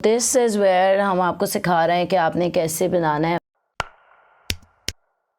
This is where हम आपको सिखा रहे हैं कि आपने कैसे बनाना है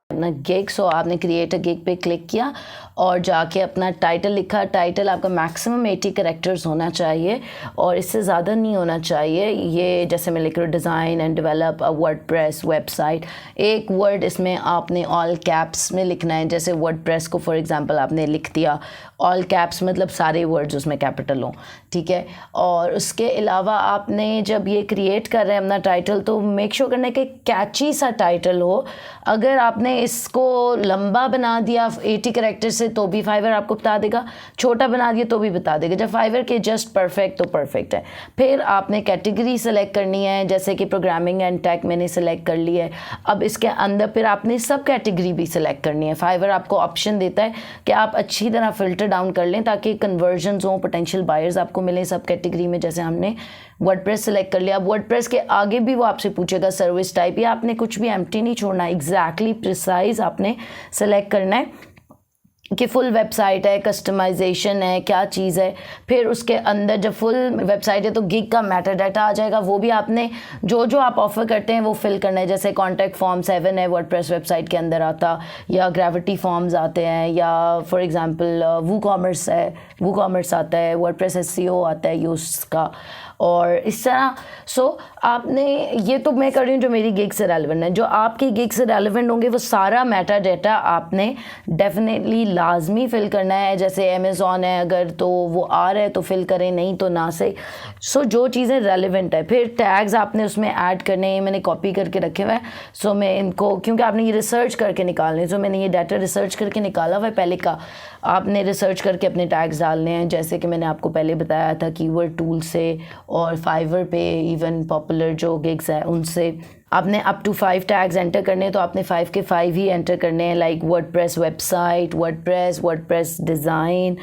अपना गिग। सो आपने क्रिएट अ गिग पे क्लिक किया और जाके अपना टाइटल लिखा। टाइटल आपका मैक्सिमम 80 कैरेक्टर्स होना चाहिए और इससे ज़्यादा नहीं होना चाहिए। ये जैसे मैं लिख रहा हूँ design and develop a WordPress website, एक वर्ड इसमें आपने ऑल कैप्स में लिखना है। जैसे वर्डप्रेस को फॉर एग्जांपल आपने लिख दिया ऑल कैप्स, मतलब सारे वर्ड्स उसमें कैपिटल हों, ठीक है। और उसके अलावा आपने जब ये क्रिएट कर रहे हैं अपना टाइटल तो मेक श्योर करना है कि कैची सा टाइटल हो। अगर आपने इसको लंबा बना दिया 80 कैरेक्टर से तो भी फाइवर आपको बता देगा, छोटा बना दिया तो भी बता देगा। जब फाइवर के जस्ट परफेक्ट तो परफेक्ट है। फिर आपने कैटेगरी सेलेक्ट करनी है, जैसे कि प्रोग्रामिंग एंड टेक मैंने सेलेक्ट कर ली है। अब इसके अंदर फिर आपने सब कैटेगरी भी सिलेक्ट करनी है। फाइवर आपको ऑप्शन देता है कि आप अच्छी तरह फिल्टर डाउन कर लें ताकि कन्वर्जन्स हों, पोटेंशियल बायर्स आपको मिलें सब कैटेगरी में। जैसे हमने वर्डप्रेस सेलेक्ट कर लिया। अब वर्डप्रेस के आगे भी वो आपसे पूछेगा सर्विस टाइप, या आपने कुछ भी एम्प्टी नहीं छोड़ना, एग्जैक्टली प्रिसाइज आपने सेलेक्ट करना है कि फुल वेबसाइट है, कस्टमाइजेशन है, क्या चीज़ है। फिर उसके अंदर जब फुल वेबसाइट है तो गिग का मैटर डाटा आ जाएगा, वो भी आपने जो आप ऑफर करते हैं वो फिल करना है। जैसे कॉन्टैक्ट फॉर्म 7 है वर्डप्रेस वेबसाइट के अंदर आता, या ग्रेविटी फॉर्म्स आते हैं, या फॉर एग्जांपल वूकॉमर्स है, वूकॉमर्स आता है, वर्डप्रेस एसईओ आता है यूज़ का, और इस तरह। सो आपने ये तो मैं कर रही हूँ जो मेरी गिग से रेलिवेंट है। जो आपकी गिग से रेलिवेंट होंगे वो सारा मेटा डाटा आपने डेफिनेटली लाजमी फिल करना है। जैसे अमेज़ॉन है अगर तो वो आ रहा है तो फिल करें, नहीं तो ना से। सो जो चीज़ें रेलिवेंट है। फिर टैग्स आपने उसमें ऐड करने हैं, मैंने कॉपी करके रखे हुए हैं। सो मैं इनको, क्योंकि आपने ये रिसर्च करके निकालने, सो मैंने ये डाटा रिसर्च करके निकाला हुआ है पहले का। आपने रिसर्च करके अपने टैग्स डालने हैं, जैसे कि मैंने आपको पहले बताया था कीवर्ड टूल से और फाइवर पे इवन पॉपुलर जो गिग्स है उनसे। आपने अप टू 5 टैग्स एंटर करने हैं तो आपने 5 के 5 ही एंटर करने हैं, like WordPress website, WordPress design,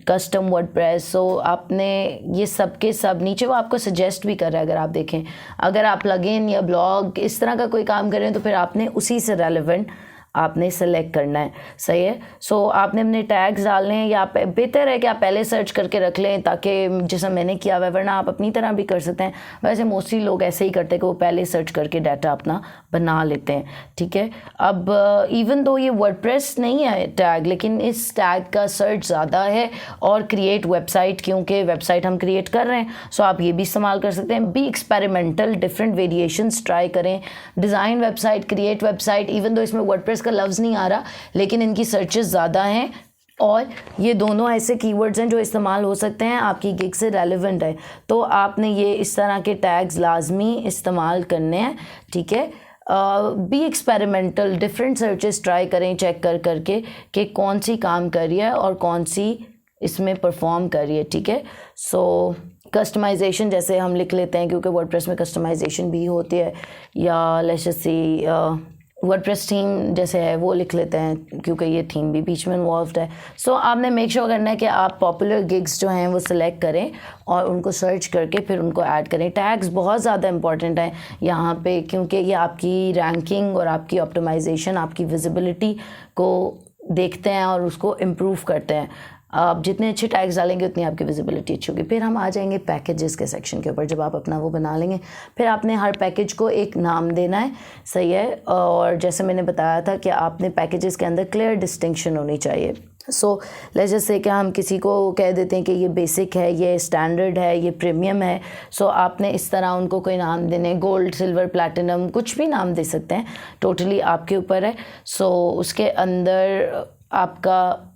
custom WordPress. So आपने ये सब के सब नीचे वो आपको सजेस्ट भी कर रहा है। अगर आप देखें, अगर आप प्लगइन या ब्लॉग इस तरह का कोई काम कर रहे हैं तो फिर आपने उसी से रेलेवेंट आपने सेलेक्ट करना है, सही है। सो आपने अपने टैग्स डालने हैं, या बेहतर है कि आप पहले सर्च करके रख लें ताकि जैसा मैंने किया हुआ है, वरना आप अपनी तरह भी कर सकते हैं। वैसे मोस्टली लोग ऐसे ही करते हैं कि वो पहले सर्च करके डाटा अपना बना लेते हैं, ठीक है। अब इवन दो ये वर्डप्रेस नहीं है टैग, लेकिन इस टैग का सर्च ज़्यादा है। और क्रिएट वेबसाइट, क्योंकि वेबसाइट हम क्रिएट कर रहे हैं, सो आप ये भी इस्तेमाल कर सकते हैं। Be experimental, different variations try करें। Design website, create website, even though इसमें वर्डप्रेस का लफ्ज़ नहीं आ रहा लेकिन इनकी सर्चेस ज़्यादा हैं और ये दोनों ऐसे कीवर्ड्स हैं जो इस्तेमाल हो सकते हैं, आपकी गिग से रेलेवेंट है। तो आपने ये इस तरह के टैग्स लाजमी इस्तेमाल करने हैं, ठीक है। Be experimental, different searches try करें चेक करके कि कौन सी काम कर रही है और कौन सी इसमें परफॉर्म कर रही है, ठीक है। सो कस्टमाइजेशन जैसे हम लिख लेते हैं क्योंकि वर्डप्रेस में कस्टमाइजेशन भी होती है, या let's just see WordPress theme जैसे है वो लिख लेते हैं क्योंकि ये थीम भी बीच में इन्वॉल्व्ड है। सो आपने मेक श्योर करना है कि आप पॉपुलर गिग्स जो हैं वो सिलेक्ट करें और उनको सर्च करके फिर उनको ऐड करें। टैग्स बहुत ज़्यादा इंपॉर्टेंट है यहाँ पे, क्योंकि ये आपकी रैंकिंग और आपकी ऑप्टिमाइजेशन, आपकी विजिबिलिटी को देखते हैं और उसको इम्प्रूव करते हैं। आप जितने अच्छे टैग्स डालेंगे उतनी आपकी विजिबिलिटी अच्छी होगी। फिर हम आ जाएंगे पैकेजेस के सेक्शन के ऊपर। जब आप अपना वो बना लेंगे फिर आपने हर पैकेज को एक नाम देना है, सही है। और जैसे मैंने बताया था कि आपने पैकेजेस के अंदर क्लियर डिस्टिंक्शन होनी चाहिए। सो लेट्स जस्ट से कि हम किसी को कह देते हैं कि ये बेसिक है, ये स्टैंडर्ड है, ये प्रीमियम है। सो आपने इस तरह उनको कोई नाम देने, गोल्ड, सिल्वर, प्लैटिनम, कुछ भी नाम दे सकते हैं, टोटली आपके ऊपर है। सो उसके अंदर आपका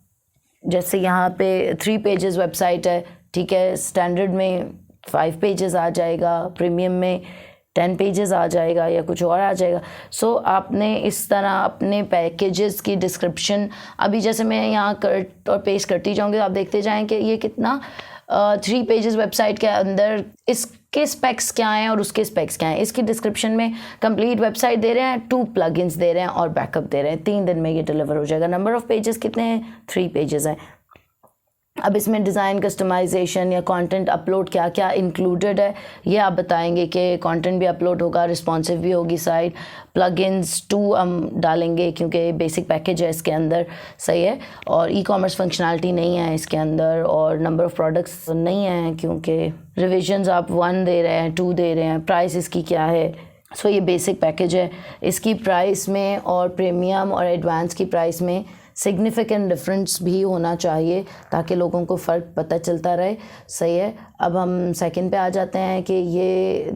जैसे यहाँ पे 3 पेजेस वेबसाइट है, ठीक है। स्टैंडर्ड में 5 पेजेस आ जाएगा, प्रीमियम में 10 पेजेस आ जाएगा या कुछ और आ जाएगा। सो आपने इस तरह अपने पैकेजेस की डिस्क्रिप्शन, अभी जैसे मैं यहाँ कट और पेस्ट करती जाऊँगी तो आप देखते जाएँ कि ये कितना 3 पेजेस वेबसाइट के अंदर इसके स्पेक्स क्या हैं और उसके स्पेक्स क्या हैं। इसकी डिस्क्रिप्शन में कंप्लीट वेबसाइट दे रहे हैं, 2 प्लगइन्स दे रहे हैं और बैकअप दे रहे हैं। 3 दिन में ये डिलीवर हो जाएगा। नंबर ऑफ़ पेजेस कितने हैं? 3 पेजेस हैं। अब इसमें डिज़ाइन कस्टमाइजेशन या कंटेंट अपलोड क्या क्या इंक्लूडेड है ये आप बताएंगे कि कंटेंट भी अपलोड होगा, रिस्पॉन्सिव भी होगी साइट, प्लगइन्स 2 हम डालेंगे क्योंकि बेसिक पैकेज है इसके अंदर, सही है, और ई कॉमर्स फंक्शनैलिटी नहीं है इसके अंदर, और नंबर ऑफ़ प्रोडक्ट्स नहीं है क्योंकि रिविजन्स आप 1 दे रहे हैं, 2 दे रहे हैं, प्राइस इसकी क्या है। सो ये बेसिक पैकेज है, इसकी प्राइस में और प्रीमियम और एडवांस की प्राइस में सिग्निफिकेंट डिफरेंस भी होना चाहिए ताकि लोगों को फ़र्क पता चलता रहे, सही है। अब हम सेकंड पे आ जाते हैं कि ये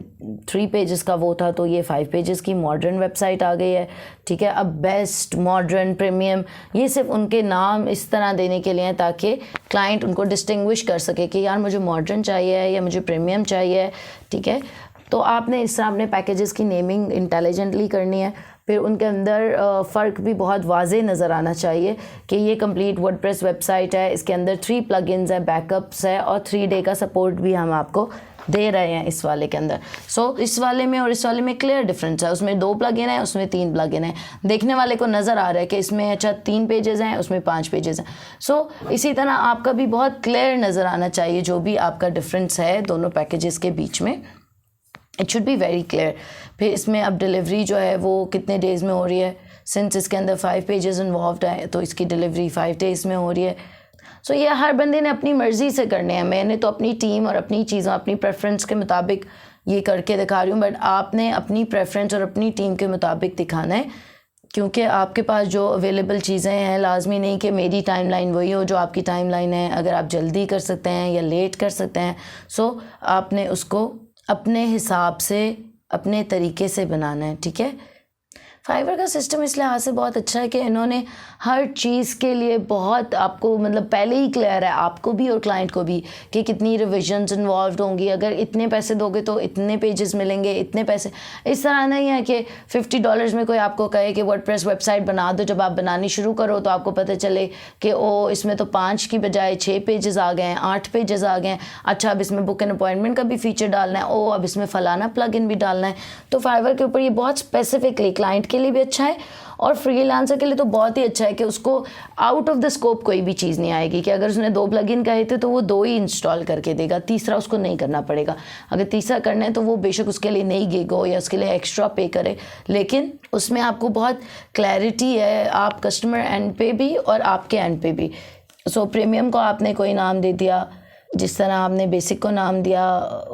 3 पेजेस का वो था तो ये 5 पेजेस की मॉडर्न वेबसाइट आ गई है, ठीक है। अब बेस्ट, मॉडर्न, प्रीमियम ये सिर्फ उनके नाम इस तरह देने के लिए हैं ताकि क्लाइंट उनको डिस्टिंग्विश कर सके कि यार मुझे मॉडर्न चाहिए या मुझे प्रीमियम चाहिए, ठीक है। तो आपने इस तरह अपने पैकेजेस की नेमिंग इंटेलिजेंटली करनी है। फिर उनके अंदर फ़र्क भी बहुत वाज़े नज़र आना चाहिए कि ये कंप्लीट वर्डप्रेस वेबसाइट है, इसके अंदर 3 प्लगइन्स हैं, बैकअप्स है और 3 डे का सपोर्ट भी हम आपको दे रहे हैं इस वाले के अंदर। सो इस वाले में और इस वाले में क्लियर डिफरेंस है, उसमें 2 प्लगइन है, उसमें 3 प्लगइन है। देखने वाले को नज़र आ रहा है कि इसमें अच्छा 3 पेजेस हैं, उसमें 5 पेजेस हैं। सो इसी तरह आपका भी बहुत क्लियर नज़र आना चाहिए जो भी आपका डिफरेंस है दोनों पैकेजेस के बीच में, it should be very clear. फिर इसमें अब डिलीवरी जो है वो कितने डेज़ में हो रही है, सिंस इसके अंदर 5 पेजेस इन्वॉल्व है तो इसकी डिलीवरी 5 डेज़ में हो रही है। सो ये हर बंदे ने अपनी मर्ज़ी से करने हैं, मैंने तो अपनी टीम और अपनी चीज़ों अपनी प्रेफरेंस के मुताबिक ये करके दिखा रही हूँ, बट आपने अपनी प्रेफरेंस और अपनी टीम के मुताबिक दिखाना है क्योंकि आपके पास जो अवेलेबल चीज़ें हैं लाजमी नहीं कि मेरी टाइमलाइन वही हो जो आपकी टाइमलाइन है। अगर आप जल्दी कर सकते हैं या लेट कर सकते हैं, सो आपने उसको अपने हिसाब से अपने तरीके से बनाना है, ठीक है। फाइवर का सिस्टम इस लिहाज से बहुत अच्छा है कि इन्होंने हर चीज़ के लिए बहुत आपको मतलब पहले ही क्लियर है आपको भी और क्लाइंट को भी कि कितनी रिविजन्स इन्वॉल्व होंगी, अगर इतने पैसे दोगे तो इतने पेजेस मिलेंगे, इतने पैसे। इस तरह नहीं है कि $50 में कोई आपको कहे कि वर्डप्रेस वेबसाइट बना दो, जब आप बनानी शुरू करो तो आपको पता चले कि ओ इसमें तो 5 की बजाय 6 पेजेस आ गए हैं, 8 पेजेस आ गए हैं, अच्छा अब इसमें बुक एंड अपॉइंटमेंट का भी फीचर डालना है, ओ अब इसमें फ़लाना प्लगइन भी डालना है। तो फाइवर के ऊपर ये बहुत स्पेसिफिकली क्लाइंट के लिए भी अच्छा है और फ्रीलांसर के लिए तो बहुत ही अच्छा है कि उसको आउट ऑफ द स्कोप कोई भी चीज़ नहीं आएगी कि अगर उसने 2 प्लगइन कहे थे तो वो 2 ही इंस्टॉल करके देगा, तीसरा उसको नहीं करना पड़ेगा। अगर तीसरा करना है तो वो बेशक उसके लिए नई गिग हो या उसके लिए एक्स्ट्रा पे करे, लेकिन उसमें आपको बहुत क्लैरिटी है आप कस्टमर एंड पे भी और आपके एंड पे भी। सो प्रीमियम को आपने कोई नाम दे दिया, जिस तरह आपने बेसिक को नाम दिया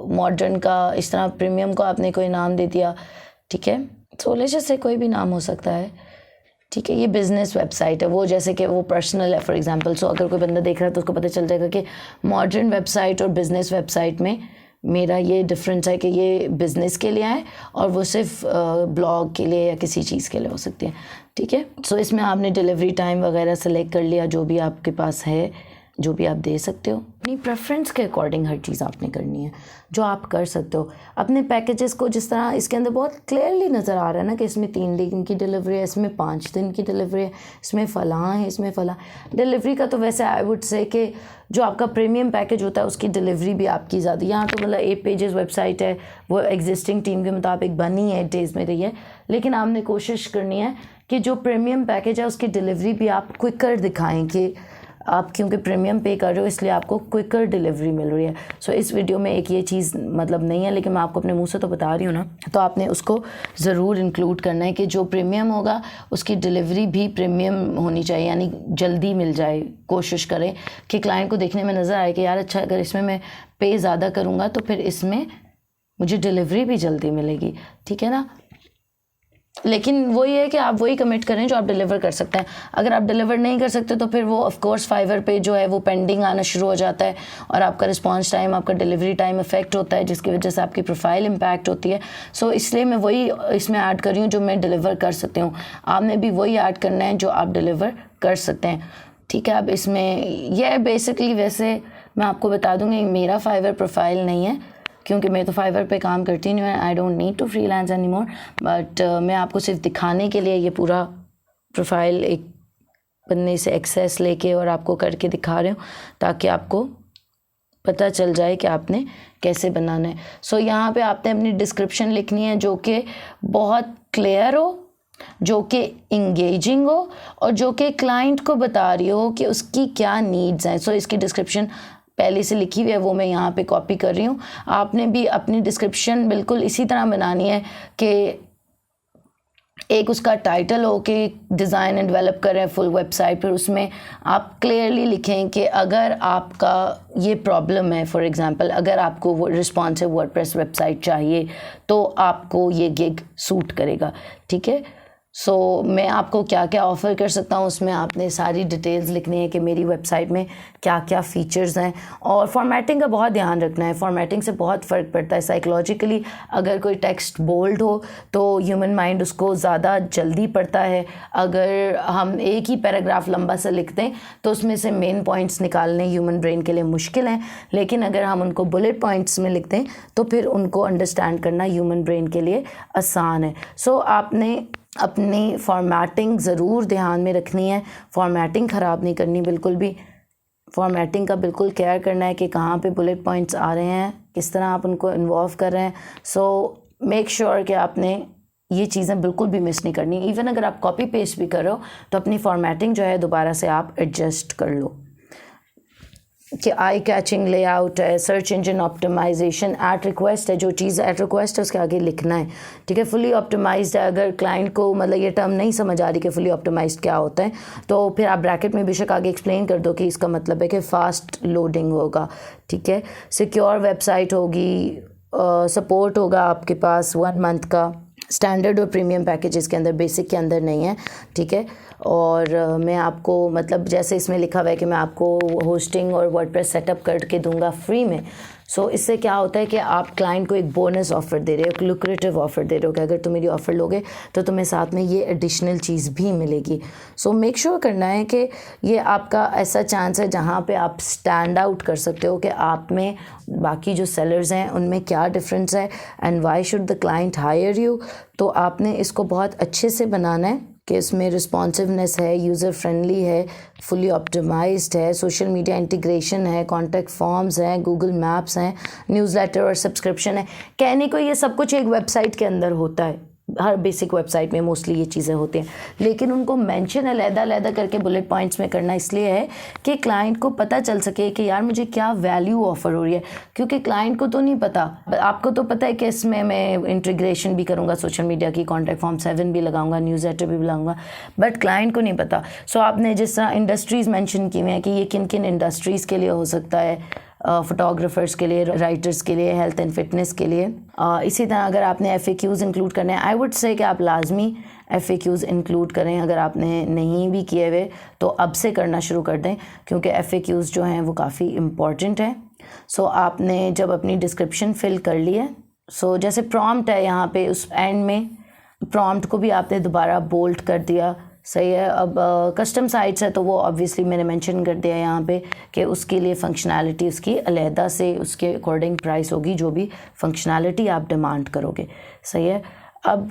मॉडर्न का, इस तरह प्रीमियम को आपने कोई नाम दे दिया, ठीक है। सोलेजर से कोई भी नाम हो सकता है, ठीक है। ये बिज़नेस वेबसाइट है, वो जैसे कि वो पर्सनल है फॉर एग्जांपल। सो अगर कोई बंदा देख रहा है तो उसको पता चल जाएगा कि मॉडर्न वेबसाइट और बिज़नेस वेबसाइट में मेरा ये डिफरेंस है कि ये बिज़नेस के लिए है और वो सिर्फ ब्लॉग के लिए या किसी चीज़ के लिए हो सकती है, ठीक है। सो इसमें आपने डिलीवरी टाइम वगैरह सेलेक्ट कर लिया, जो भी आपके पास है, जो भी आप दे सकते हो अपनी प्रेफरेंस के अकॉर्डिंग हर चीज़ आपने करनी है जो आप कर सकते हो। अपने पैकेजेस को जिस तरह इसके अंदर बहुत क्लियरली नज़र आ रहा है ना कि इसमें 3 दिन की डिलीवरी है, इसमें 5 दिन की डिलीवरी है, इसमें फ़लाँ है, इसमें फ़लाँ। डिलीवरी का तो वैसे आई वुड से कि जो आपका प्रीमियम पैकेज होता है उसकी डिलीवरी भी आपकी ज़्यादा, यहाँ तो मतलब 8 पेजेस वेबसाइट है, वो एग्जिस्टिंग टीम के मुताबिक बनी है, 8 डेज़ में रही है, लेकिन आपने कोशिश करनी है कि जो प्रीमियम पैकेज है उसकी डिलीवरी भी आप क्विकर दिखाएँ कि आप क्योंकि प्रीमियम पे कर रहे हो इसलिए आपको क्विकर डिलीवरी मिल रही है। सो इस वीडियो में एक ये चीज़ मतलब नहीं है, लेकिन मैं आपको अपने मुंह से तो बता रही हूँ ना, तो आपने उसको ज़रूर इंक्लूड करना है कि जो प्रीमियम होगा उसकी डिलीवरी भी प्रीमियम होनी चाहिए, यानी जल्दी मिल जाए। कोशिश करें कि क्लाइंट को देखने में नज़र आए कि यार अच्छा अगर इसमें मैं पे ज़्यादा करूँगा तो फिर इसमें मुझे डिलीवरी भी जल्दी मिलेगी, ठीक है ना। लेकिन वही है कि आप वही कमिट करें जो आप डिलीवर कर सकते हैं। अगर आप डिलीवर नहीं कर सकते तो फिर वो ऑफ कोर्स फाइवर पे जो है वो पेंडिंग आना शुरू हो जाता है और आपका रिस्पांस टाइम, आपका डिलीवरी टाइम इफेक्ट होता है, जिसकी वजह से आपकी प्रोफाइल इम्पैक्ट होती है। सो इसलिए मैं वही इसमें ऐड कर रही हूँ जो मैं डिलीवर कर सकती हूँ। आपने भी वही ऐड करना है जो आप डिलीवर कर सकते हैं, ठीक है। अब इसमें यह बेसिकली वैसे मैं आपको बता दूँगी मेरा फाइवर प्रोफाइल नहीं है क्योंकि मैं तो फाइवर पे काम करती नहीं हूँ, I don't need to freelance any more, but मैं आपको सिर्फ दिखाने के लिए ये पूरा प्रोफाइल एक बनने से एक्सेस लेके और आपको करके दिखा रही हूँ ताकि आपको पता चल जाए कि आपने कैसे बनाना है। सो यहाँ पे आपने अपनी डिस्क्रिप्शन लिखनी है जो कि बहुत क्लियर हो जो कि इंगेजिंग हो और जो कि क्लाइंट को बता रही हो कि उसकी क्या नीड्स हैं। सो इसकी डिस्क्रिप्शन पहले से लिखी हुई है, वो मैं यहाँ पे कॉपी कर रही हूँ। आपने भी अपनी डिस्क्रिप्शन बिल्कुल इसी तरह बनानी है कि एक उसका टाइटल हो कि डिज़ाइन एंड डेवलप कर रहे हैं फुल वेबसाइट, फिर उसमें आप क्लियरली लिखें कि अगर आपका ये प्रॉब्लम है, फॉर एग्जांपल अगर आपको वो रिस्पॉन्सिव वर्डप्रेस वेबसाइट चाहिए तो आपको ये गिग सूट करेगा, ठीक है। सो मैं आपको क्या क्या ऑफ़र कर सकता हूँ, उसमें आपने सारी डिटेल्स लिखनी है कि मेरी वेबसाइट में क्या क्या फ़ीचर्स हैं। और फॉर्मेटिंग का बहुत ध्यान रखना है, फॉर्मेटिंग से बहुत फ़र्क पड़ता है साइकोलॉजिकली। अगर कोई टेक्स्ट बोल्ड हो तो ह्यूमन माइंड उसको ज़्यादा जल्दी पढ़ता है। अगर हम एक ही पैराग्राफ लंबा सा लिखते हैं तो उसमें से मेन पॉइंट्स निकालने ह्यूमन ब्रेन के लिए मुश्किल हैं, लेकिन अगर हम उनको बुलेट पॉइंट्स में लिखते हैं तो फिर उनको अंडरस्टैंड करना ह्यूमन ब्रेन के लिए आसान है। सो आपने अपनी फॉर्मेटिंग ज़रूर ध्यान में रखनी है, फॉर्मेटिंग ख़राब नहीं करनी बिल्कुल भी। फॉर्मेटिंग का बिल्कुल केयर करना है कि कहाँ पे बुलेट पॉइंट्स आ रहे हैं, किस तरह आप उनको इन्वॉल्व कर रहे हैं। सो मेक श्योर कि आपने ये चीज़ें बिल्कुल भी मिस नहीं करनी। इवन अगर आप कॉपी पेस्ट भी कर रहे हो तो अपनी फॉर्मेटिंग जो है दोबारा से आप एडजस्ट कर लो कि आई कैचिंग लेआउट है, search engine optimisation, at request है। जो चीज़ ऐट रिक्वेस्ट है उसके आगे लिखना है, ठीक है। फुली ऑप्टिमाइज्ड है, अगर क्लाइंट को मतलब ये टर्म नहीं समझ आ रही कि फुली ऑप्टिमाइज्ड क्या होता है तो फिर आप ब्रैकेट में बेशक आगे एक्सप्लेन कर दो कि इसका मतलब है कि फ़ास्ट लोडिंग होगा, ठीक है। सिक्योर वेबसाइट होगी, सपोर्ट होगा आपके पास 1 मंथ का, स्टैंडर्ड और प्रीमियम पैकेजेस के अंदर, बेसिक के अंदर नहीं है, ठीक है। और मैं आपको मतलब जैसे इसमें लिखा हुआ है कि मैं आपको होस्टिंग और वर्डप्रेस सेटअप करके दूंगा फ्री में। सो इससे क्या होता है कि आप क्लाइंट को एक बोनस ऑफ़र दे रहे हो, एक लुक्रेटिव ऑफ़र दे रहे हो कि अगर तुम मेरी ऑफ़र लोगे तो तुम्हें साथ में ये एडिशनल चीज़ भी मिलेगी। सो मेक श्योर करना है कि ये आपका ऐसा चांस है जहाँ पे आप स्टैंड आउट कर सकते हो कि आप में बाकी जो सेलर्स हैं उनमें क्या डिफरेंस है and why should the client hire you. तो आपने इसको बहुत अच्छे से बनाना है कि इसमें रिस्पॉन्सिवनेस है, यूज़र फ्रेंडली है, फुली ऑप्टिमाइज्ड है, सोशल मीडिया इंटीग्रेशन है, कॉन्टैक्ट फॉर्म्स हैं, गूगल मैप्स हैं, न्यूज़लेटर और सब्सक्रिप्शन है। कहने को ये सब कुछ एक वेबसाइट के अंदर होता है, हर बेसिक वेबसाइट में मोस्टली ये चीज़ें होती हैं, लेकिन उनको मेंशन अलग-अलग करके बुलेट पॉइंट्स में करना इसलिए है कि क्लाइंट को पता चल सके कि यार मुझे क्या वैल्यू ऑफ़र हो रही है। क्योंकि क्लाइंट को तो नहीं पता, आपको तो पता है कि इसमें मैं इंटीग्रेशन भी करूँगा सोशल मीडिया की, कॉन्टैक्ट फॉर्म 7 भी लगाऊंगा, न्यूज़लेटर भी लगाऊंगा, बट क्लाइंट को नहीं पता। सो आपने जिस तरह इंडस्ट्रीज़ मैंशन की हुई हैं कि ये किन किन इंडस्ट्रीज़ के लिए हो सकता है, फ़ोटोग्राफ़र्स के लिए, राइटर्स के लिए, हेल्थ एंड फिटनेस के लिए। इसी तरह अगर आपने FAQs इंक्लूड करने हैं, आई वुड से कि आप लाजमी FAQs इंक्लूड करें। अगर आपने नहीं भी किए हुए तो अब से करना शुरू कर दें, क्योंकि FAQs जो हैं वो काफ़ी इम्पॉर्टेंट हैं। सो आपने जब अपनी डिस्क्रिप्शन फिल कर ली है, सो जैसे प्रॉम्प्ट है यहाँ पे उस एंड में, प्रॉम्प्ट को भी आपने दोबारा बोल्ड कर दिया, सही है। अब कस्टम साइट्स है तो वो ऑब्वियसली मैंने मेंशन कर दिया यहाँ पे कि उसके लिए फ़ंक्शनैलिटी उसकी अलहदा से उसके अकॉर्डिंग प्राइस होगी, जो भी फ़ंक्शनैलिटी आप डिमांड करोगे, सही है। अब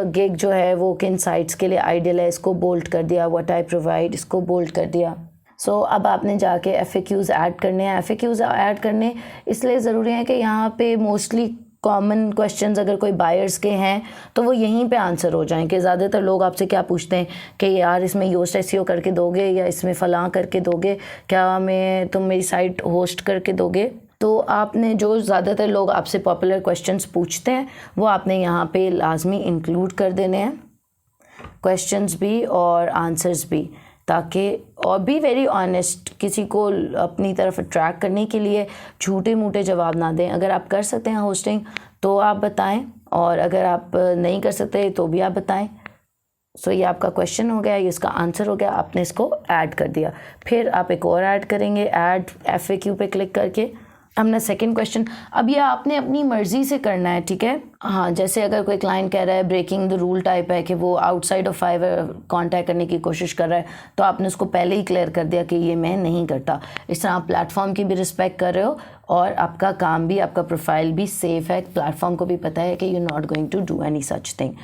गिग जो है वो किन साइट्स के लिए आइडियल है, इसको बोल्ड कर दिया, व्हाट आई प्रोवाइड इसको बोल्ड कर दिया। सो अब आपने जाके FAQs ऐड करने हैं। FAQs ऐड करने इसलिए ज़रूरी है कि यहाँ पे मोस्टली कॉमन क्वेश्चंस अगर कोई बायर्स के हैं तो वो यहीं पे आंसर हो जाएं। कि ज़्यादातर लोग आपसे क्या पूछते हैं कि यार इसमें योस्ट SEO करके दोगे या इसमें फ़लाँ करके दोगे, क्या मैं तुम मेरी साइट होस्ट करके दोगे। तो आपने जो ज़्यादातर लोग आपसे पॉपुलर क्वेश्चंस पूछते हैं वो आपने यहाँ पे लाजमी इंक्लूड कर देने हैं, क्वेश्चंस भी और आंसर्स भी, ताकि और भी वेरी ऑनेस्ट, किसी को अपनी तरफ अट्रैक्ट करने के लिए झूठे मूठे जवाब ना दें। अगर आप कर सकते हैं होस्टिंग तो आप बताएं, और अगर आप नहीं कर सकते तो भी आप बताएं। सो ये आपका क्वेश्चन हो गया, ये इसका आंसर हो गया, आपने इसको ऐड कर दिया। फिर आप एक और ऐड करेंगे, ऐड FAQ पे क्लिक करके हमने सेकंड क्वेश्चन। अब ये आपने अपनी मर्ज़ी से करना है, ठीक है। हाँ, जैसे अगर कोई क्लाइंट कह रहा है ब्रेकिंग द रूल टाइप है कि वो आउटसाइड ऑफ फाइवर कांटेक्ट करने की कोशिश कर रहा है, तो आपने उसको पहले ही क्लियर कर दिया कि ये मैं नहीं करता। इस तरह आप प्लेटफॉर्म की भी रिस्पेक्ट कर रहे हो और आपका काम भी, आपका प्रोफाइल भी सेफ़ है, प्लेटफॉर्म को भी पता है कि you not going to do any such thing.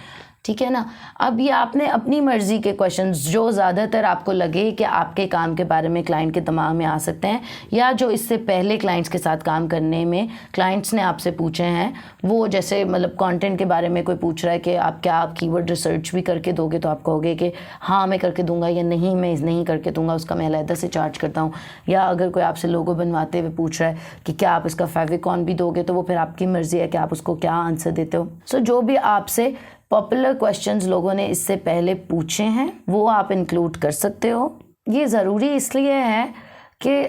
ठीक है ना। अब ये आपने अपनी मर्ज़ी के क्वेश्चंस जो ज़्यादातर आपको लगे कि आपके काम के बारे में क्लाइंट के दिमाग में आ सकते हैं, या जो इससे पहले क्लाइंट्स के साथ काम करने में क्लाइंट्स ने आपसे पूछे हैं, वो जैसे मतलब कंटेंट के बारे में कोई पूछ रहा है कि आप क्या कीवर्ड रिसर्च भी करके दोगे, तो आप कहोगे कि हाँ मैं करके दूंगा, या नहीं मैं नहीं करके दूंगा, उसका मैं अलहदा से चार्ज करता हूँ। या अगर कोई आपसे लोगो बनवाते हुए पूछ रहा है कि क्या आप इसका फेविकॉन भी दोगे, तो वो फिर आपकी मर्ज़ी है कि आप उसको क्या आंसर देते हो। सो जो भी आपसे पॉपुलर क्वेश्चंस लोगों ने इससे पहले पूछे हैं वो आप इंक्लूड कर सकते हो। ये ज़रूरी इसलिए है कि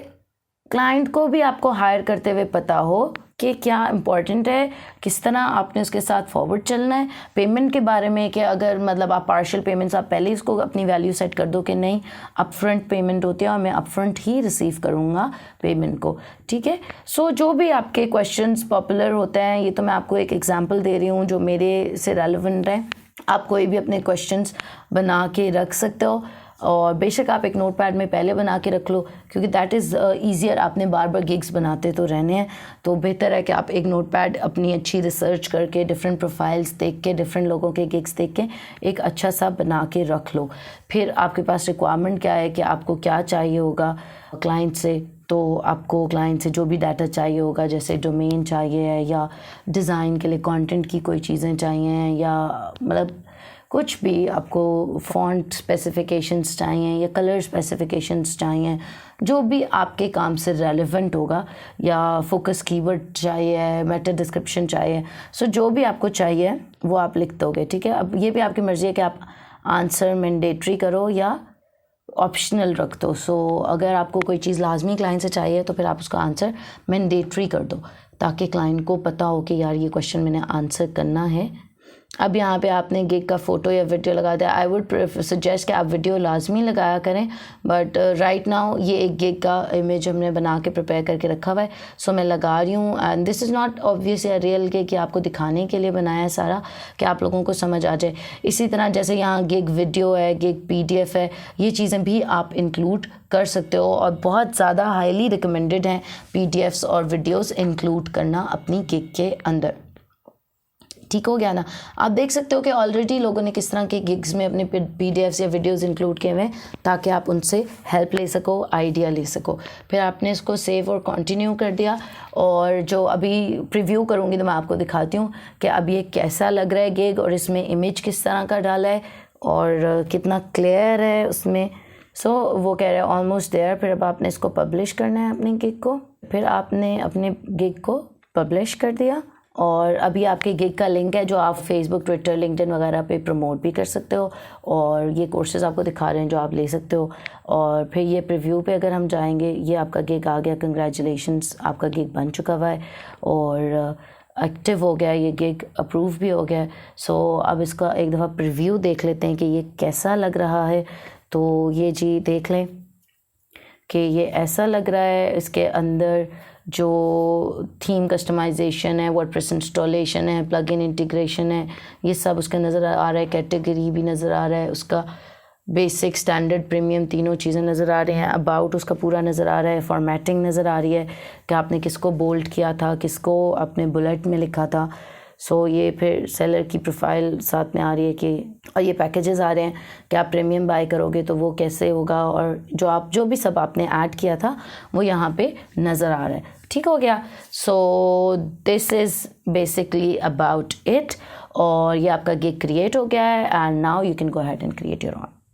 क्लाइंट को भी आपको हायर करते हुए पता हो कि क्या इम्पॉर्टेंट है, किस तरह आपने उसके साथ फॉरवर्ड चलना है। पेमेंट के बारे में कि अगर मतलब आप पार्शियल पेमेंट्स आप पहले इसको अपनी वैल्यू सेट कर दो कि नहीं अपफ्रंट पेमेंट होती है और मैं अपफ्रंट ही रिसीव करूँगा पेमेंट को, ठीक है। सो जो भी आपके क्वेश्चंस पॉपुलर होते हैं, ये तो मैं आपको एक एग्जांपल दे रही हूँ जो मेरे से रेलेवेंट है। आप कोई भी अपने क्वेश्चंस बना के रख सकते हो, और बेशक आप एक नोटपैड में पहले बना के रख लो, क्योंकि दैट इज़ ईजियर। आपने बार बार गिग्स बनाते तो रहने हैं, तो बेहतर है कि आप एक नोटपैड अपनी अच्छी रिसर्च करके डिफरेंट प्रोफाइल्स देख के डिफरेंट लोगों के गिग्स देख के एक अच्छा सा बना के रख लो। फिर आपके पास रिक्वायरमेंट क्या है कि आपको क्या चाहिए होगा क्लाइंट से, तो आपको क्लाइंट से जो भी डाटा चाहिए होगा, जैसे डोमेन चाहिए है, या डिज़ाइन के लिए कंटेंट की कोई चीज़ें चाहिए, या मतलब कुछ भी आपको फॉन्ट स्पेसिफिकेशंस चाहिए या कलर स्पेसिफिकेशंस चाहिए, जो भी आपके काम से रेलेवेंट होगा, या फोकस कीवर्ड चाहिए, मेटा डिस्क्रिप्शन चाहिए, सो जो भी आपको चाहिए वो आप लिख दोगे, ठीक है। अब ये भी आपकी मर्ज़ी है कि आप आंसर मैंडेटरी करो या ऑप्शनल रख दो। सो अगर आपको कोई चीज़ लाजमी क्लाइंट से चाहिए तो फिर आप उसका आंसर मैंडेटरी कर दो, ताकि क्लाइंट को पता हो कि यार ये क्वेश्चन मैंने आंसर करना है। अब यहाँ पे आपने गिग का फ़ोटो या वीडियो लगा दिया। आई वुड सजेस्ट कि आप वीडियो लाजमी लगाया करें, बट राइट नाउ ये एक गिग का इमेज हमने बना के प्रिपेयर करके रखा हुआ है, सो मैं लगा रही हूँ। And this is not obvious या रियल गिग, कि आपको दिखाने के लिए बनाया है सारा, कि आप लोगों को समझ आ जाए। इसी तरह जैसे यहाँ गिग वीडियो है, गिग PDF है, ये चीज़ें भी आप इंक्लूड कर सकते हो, और बहुत ज़्यादा हाईली रिकमेंडेड हैं PDFs और वीडियोस इंक्लूड करना अपनी गिग के अंदर। ठीक हो गया ना। आप देख सकते हो कि ऑलरेडी लोगों ने किस तरह के गिग्स में अपने PDFs या वीडियोस इंक्लूड किए हुए हैं, ताकि आप उनसे हेल्प ले सको, आइडिया ले सको। फिर आपने इसको सेव और कंटिन्यू कर दिया, और जो अभी प्रीव्यू करूँगी तो मैं आपको दिखाती हूँ कि अब ये कैसा लग रहा है गिग, और इसमें इमेज किस तरह का डाला है और कितना क्लियर है उसमें। सो वो कह रहे हैं ऑलमोस्ट देयर। फिर अब आपने इसको पब्लिश करना है अपने गिग को। फिर आपने अपने गिग को पब्लिश कर दिया, और अभी आपके गिग का लिंक है जो आप फेसबुक, ट्विटर, लिंक्डइन वगैरह पे प्रमोट भी कर सकते हो, और ये कोर्सेज़ आपको दिखा रहे हैं जो आप ले सकते हो। और फिर ये प्रीव्यू पे अगर हम जाएंगे, ये आपका गिग आ गया, कंग्रेचुलेशंस, आपका गिग बन चुका हुआ है और एक्टिव हो गया, ये गिग अप्रूव भी हो गया। सो अब इसका एक दफ़ा प्रीव्यू देख लेते हैं कि ये कैसा लग रहा है। तो ये जी देख लें कि ये ऐसा लग रहा है। इसके अंदर जो थीम कस्टमाइजेशन है, वर्डप्रेस इंस्टॉलेशन है, प्लगइन इंटीग्रेशन है, ये सब उसका नज़र आ रहा है। कैटेगरी भी नज़र आ रहा है, उसका बेसिक, स्टैंडर्ड, प्रीमियम, तीनों चीज़ें नज़र आ रही हैं। अबाउट उसका पूरा नज़र आ रहा है। फॉर्मेटिंग नज़र आ रही है कि आपने किसको बोल्ड किया था, किसको आपने बुलेट में लिखा था। सो ये फिर सेलर की प्रोफाइल साथ में आ रही है कि, और ये पैकेजेस आ रहे हैं कि आप प्रीमियम बाय करोगे तो वो कैसे होगा, और जो भी सब आपने ऐड किया था वो यहाँ पे नज़र आ रहा है। ठीक हो गया। So this is basically about it, और ये आपका गिग क्रिएट हो गया है। And now you can go ahead and create your own.